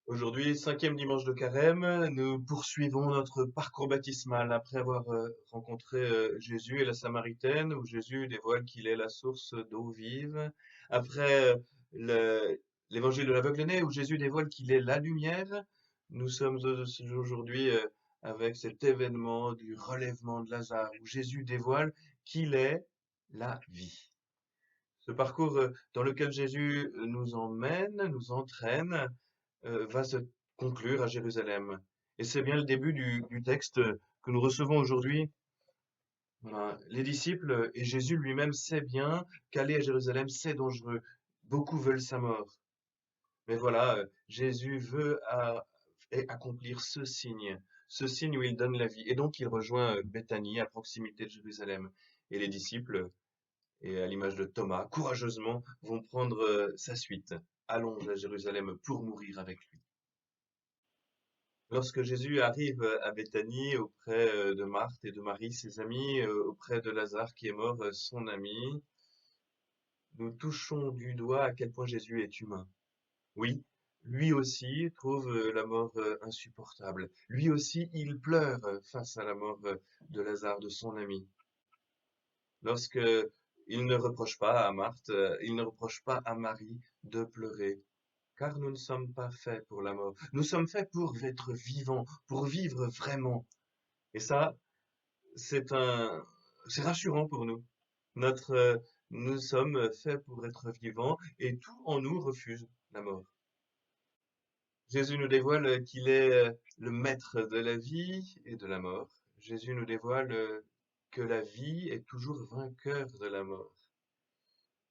Aujourd'hui, cinquième dimanche de Carême, nous poursuivons notre parcours baptismal après avoir rencontré Jésus et la Samaritaine, où Jésus dévoile qu'il est la source d'eau vive. Après l'évangile de l'aveugle-né, où Jésus dévoile qu'il est la lumière. Nous sommes aujourd'hui avec cet événement du relèvement de Lazare, où Jésus dévoile qu'il est la vie. Ce parcours dans lequel Jésus nous emmène, nous entraîne, va se conclure à Jérusalem. Et c'est bien le début du texte que nous recevons aujourd'hui. Voilà. Les disciples et Jésus lui-même sait bien qu'aller à Jérusalem, c'est dangereux. Beaucoup veulent sa mort. Mais voilà, Jésus veut accomplir ce signe où il donne la vie. Et donc il rejoint Béthanie à proximité de Jérusalem. Et les disciples, et à l'image de Thomas, courageusement vont prendre sa suite. Allons à Jérusalem pour mourir avec lui. Lorsque Jésus arrive à Béthanie auprès de Marthe et de Marie, ses amis, auprès de Lazare qui est mort, son ami, nous touchons du doigt à quel point Jésus est humain. Oui, lui aussi trouve la mort insupportable. Lui aussi, il pleure face à la mort de Lazare, de son ami. Lorsque il ne reproche pas à Marthe, il ne reproche pas à Marie de pleurer. Car nous ne sommes pas faits pour la mort. Nous sommes faits pour être vivants, pour vivre vraiment. Et ça, c'est rassurant pour nous. Nous sommes faits pour être vivants et tout en nous refuse la mort. Jésus nous dévoile qu'il est le maître de la vie et de la mort. Jésus nous dévoile que la vie est toujours vainqueur de la mort.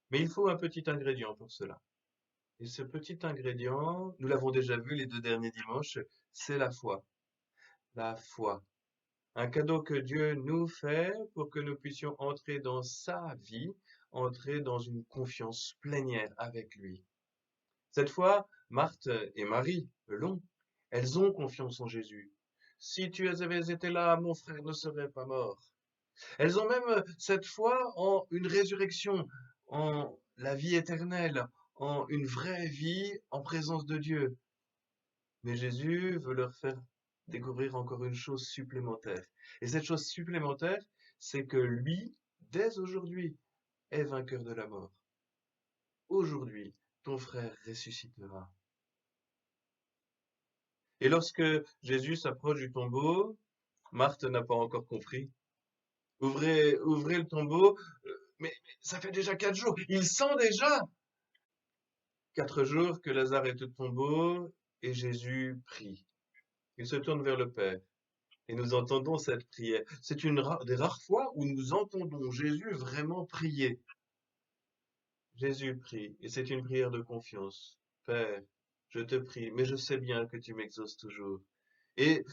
Mais il faut un petit ingrédient pour cela. Et ce petit ingrédient, nous l'avons déjà vu les 2 derniers dimanches, c'est la foi. La foi. Un cadeau que Dieu nous fait pour que nous puissions entrer dans sa vie, entrer dans une confiance plénière avec lui. Cette fois, Marthe et Marie l'ont. Elles ont confiance en Jésus. Si tu avais été là, mon frère ne serait pas mort. Elles ont même cette foi en une résurrection, en la vie éternelle, en une vraie vie en présence de Dieu. Mais Jésus veut leur faire découvrir encore une chose supplémentaire. Et cette chose supplémentaire, c'est que lui, dès aujourd'hui, est vainqueur de la mort. Aujourd'hui, ton frère ressuscitera. Et lorsque Jésus s'approche du tombeau, Marthe n'a pas encore compris. Ouvrez le tombeau, mais ça fait déjà 4 jours. Il sent déjà 4 jours que Lazare est au tombeau et Jésus prie. Il se tourne vers le Père. Et nous entendons cette prière. C'est une des rares fois où nous entendons Jésus vraiment prier. Jésus prie, et c'est une prière de confiance. Père, je te prie, mais je sais bien que tu m'exauces toujours. Et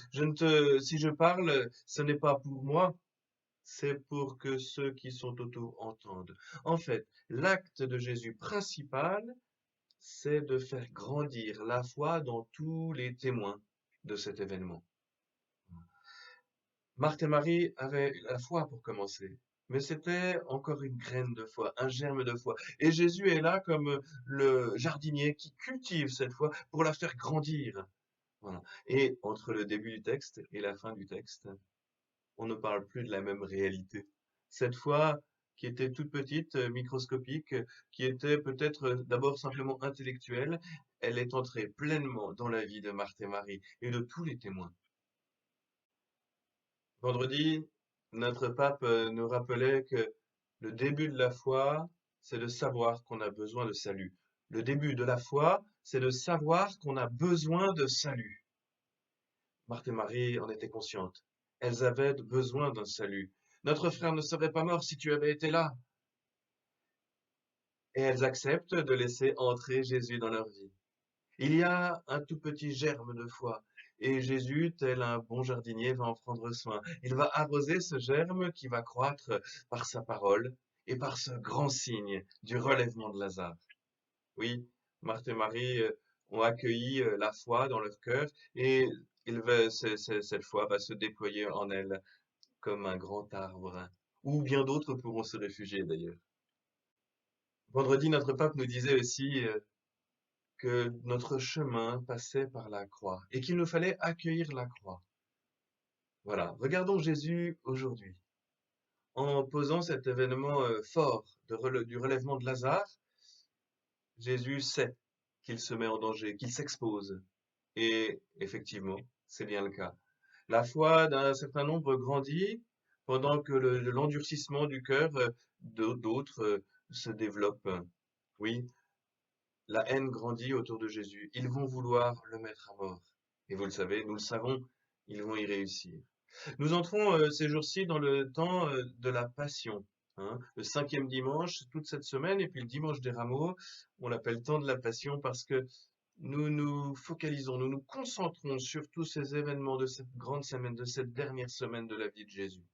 si je parle, ce n'est pas pour moi, c'est pour que ceux qui sont autour entendent. En fait, l'acte de Jésus principal, c'est de faire grandir la foi dans tous les témoins de cet événement. Marthe et Marie avaient la foi pour commencer, mais c'était encore une graine de foi, un germe de foi. Et Jésus est là comme le jardinier qui cultive cette foi pour la faire grandir. Voilà. Et entre le début du texte et la fin du texte, on ne parle plus de la même réalité. Cette foi qui était toute petite, microscopique, qui était peut-être d'abord simplement intellectuelle, elle est entrée pleinement dans la vie de Marthe et Marie et de tous les témoins. Vendredi, notre pape nous rappelait que le début de la foi, c'est de savoir qu'on a besoin de salut. Le début de la foi, c'est de savoir qu'on a besoin de salut. Marthe et Marie en étaient conscientes. Elles avaient besoin d'un salut. Notre frère ne serait pas mort si tu avais été là. Et elles acceptent de laisser entrer Jésus dans leur vie. Il y a un tout petit germe de foi. Et Jésus, tel un bon jardinier, va en prendre soin. Il va arroser ce germe qui va croître par sa parole et par ce grand signe du relèvement de Lazare. Oui, Marthe et Marie ont accueilli la foi dans leur cœur et cette foi va se déployer en elles comme un grand arbre où bien d'autres pourront se réfugier d'ailleurs. Vendredi, notre pape nous disait aussi que notre chemin passait par la croix et qu'il nous fallait accueillir la croix. Voilà, regardons Jésus aujourd'hui. En posant cet événement fort du relèvement de Lazare, Jésus sait qu'il se met en danger, qu'il s'expose. Et effectivement, c'est bien le cas. La foi d'un certain nombre grandit pendant que l'endurcissement du cœur d'autres se développe. Oui, la haine grandit autour de Jésus. Ils vont vouloir le mettre à mort. Et vous le savez, nous le savons, ils vont y réussir. Nous entrons ces jours-ci dans le temps de la Passion, hein. Le 5e dimanche, toute cette semaine, et puis le dimanche des Rameaux, on l'appelle temps de la Passion parce que nous nous focalisons, nous nous concentrons sur tous ces événements de cette grande semaine, de cette dernière semaine de la vie de Jésus.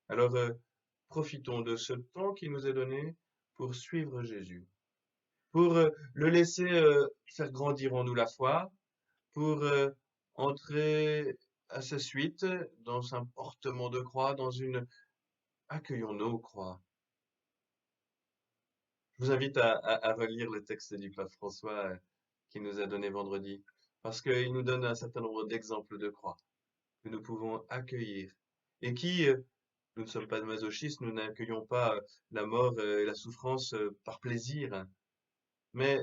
Alors, profitons de ce temps qui nous est donné pour suivre Jésus, pour le laisser faire grandir en nous la foi, pour entrer à sa suite dans un portement de croix, dans une accueillons nos croix. Je vous invite à relire le texte du pape François qui nous a donné vendredi, parce qu'il nous donne un certain nombre d'exemples de croix que nous pouvons accueillir et qui, nous ne sommes pas masochistes, nous n'accueillons pas la mort et la souffrance par plaisir, hein, mais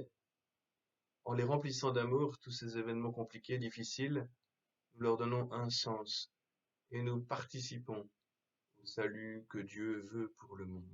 en les remplissant d'amour, tous ces événements compliqués, difficiles, nous leur donnons un sens et nous participons au salut que Dieu veut pour le monde.